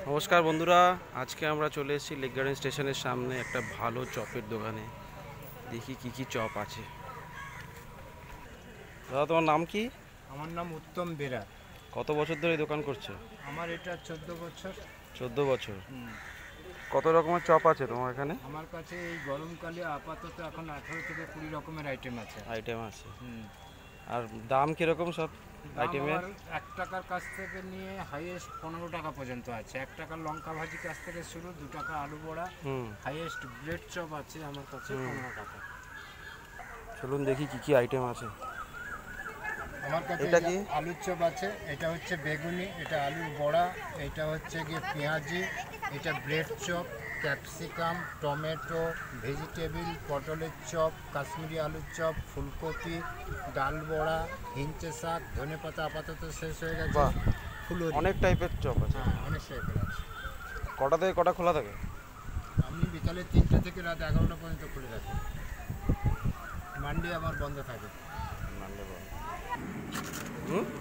নমস্কার বন্ধুরা, আজকে আমরা চলে এসেছি লেক গার্ডেন স্টেশনের সামনে একটা ভালো চপের দোকানে। দেখি কি কি চপ আছে। দাদা, তোমার নাম কি? আমার নাম উত্তম বেরা। কত বছর ধরে এই দোকান করছো? আমার এটা 14 বছর। 14 বছর। কত রকমের চপ আছে তোমার এখানে? আমার কাছে এই গরমকালে আপাতত এখন 18 থেকে 20 রকমের আইটেম আছে। আর দাম কিরকম সব আইটেমের? 1 টাকার কাছ থেকে নিয়ে হাইয়েস্ট 15 টাকা পর্যন্ত আছে। 1 টাকার লঙ্কা ভাজি কাছ থেকে শুরু, 2 টাকা আলু বড়া, হাইয়েস্ট ব্রেড চপ আছে আমার কাছে 15 টাকা। চলুন দেখি কি কি আইটেম আছে। আমার কাছে এটা কি আলুর চপ আছে, এটা হচ্ছে বেগুনি, এটা আলুর বড়া, এটা হচ্ছে গিয়ে পেঁয়াজি, এটা bread chop, capsicum, tomato, vegetable, পটলের চপ, কাশ্মীরি আলুর চপ, ফুলকপি, ডাল বড়া, হিঞ্চে শাক, ধনেপাতা আপাতত শেষ হয়ে গেছে। ফুলকপি, অনেক টাইপের চপ আছে। অনেক টাইপের আছে। কটা থেকে কটা খোলা থাকে? আমি বিকালে 3টে থেকে রাত 11টা পর্যন্ত খুলে রাখি। মানডে আমার বন্ধ থাকে।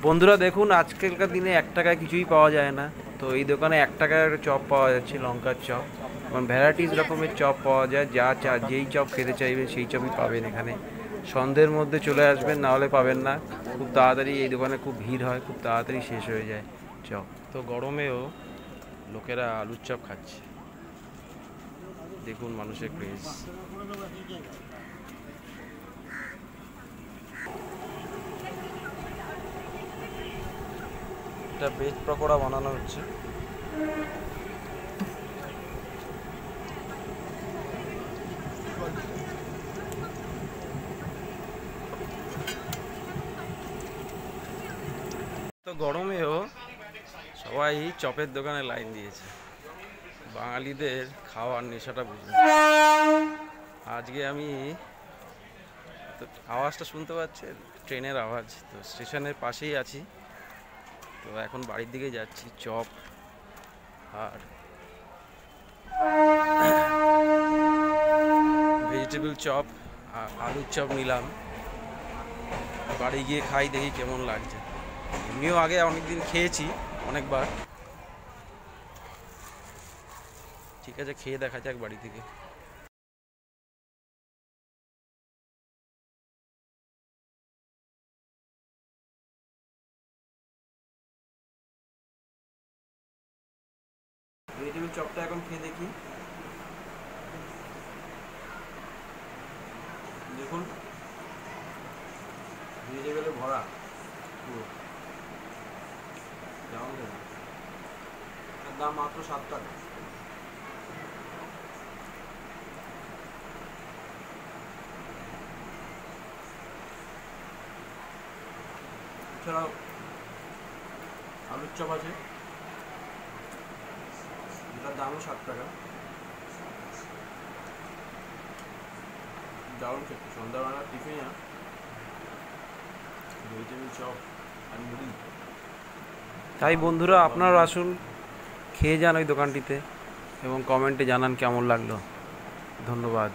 বন্ধুরা দেখুন, আজকালকার দিনে 1 টাকায় কিছুই পাওয়া যায় না। তো এই দোকানে 1 টাকার চপ পাওয়া যাচ্ছে, লঙ্কার চপ। এবং ভ্যারাইটিস রকমের চপ পাওয়া যায়, যেই চপ খেতে চাইবেন সেই চপই পাবেন এখানে। সন্ধ্যের মধ্যে চলে আসবেন, না হলে পাবেন না। খুব তাড়াতাড়ি এই দোকানে খুব ভিড় হয়, খুব তাড়াতাড়ি শেষ হয়ে যায় চপ। তো গরমেও লোকেরা আলুর চপ খাচ্ছে। দেখুন মানুষের ক্রেজ। এটা ভেজ পকোড়া বানানো হচ্ছে। তো গরমেও সবাই চপের দোকানে লাইন দিয়েছে। বাঙালিদের খাওয়ার নেশাটা বুঝুন। আজকে আমি তো আওয়াজটা শুনতে পাচ্ছেন, ট্রেনের আওয়াজ। তো স্টেশনের পাশেই আছি। তো এখন বাড়ির দিকে যাচ্ছি। চপ আর ভেজিটেবল চপ আর আলুর চপ নিলাম। বাড়ি গিয়ে খাই, দেখি কেমন লাগছে। এমনিও আগে অনেকদিন খেয়েছি, অনেকবার। ঠিক আছে, খেয়ে দেখা যাক বাড়ি থেকে। ভেজিটেবল চপটা এখন খেয়ে দেখি। দেখুন, ভেজিটেবলে ভরা পুরো। এর দাম মাত্র 7 টাকা। এছাড়াও আলুর চপ আছে, এটার দামও 7 টাকা। দারুণ খেতে। সন্ধ্যাবেলা টিফিনে ভেজিটেবল চপ আর মুড়ি। তাই বন্ধুরা, আপনারা আসুন, খেয়ে যান ওই দোকানটিতে এবং কমেন্টে জানান কেমন লাগলো। ধন্যবাদ।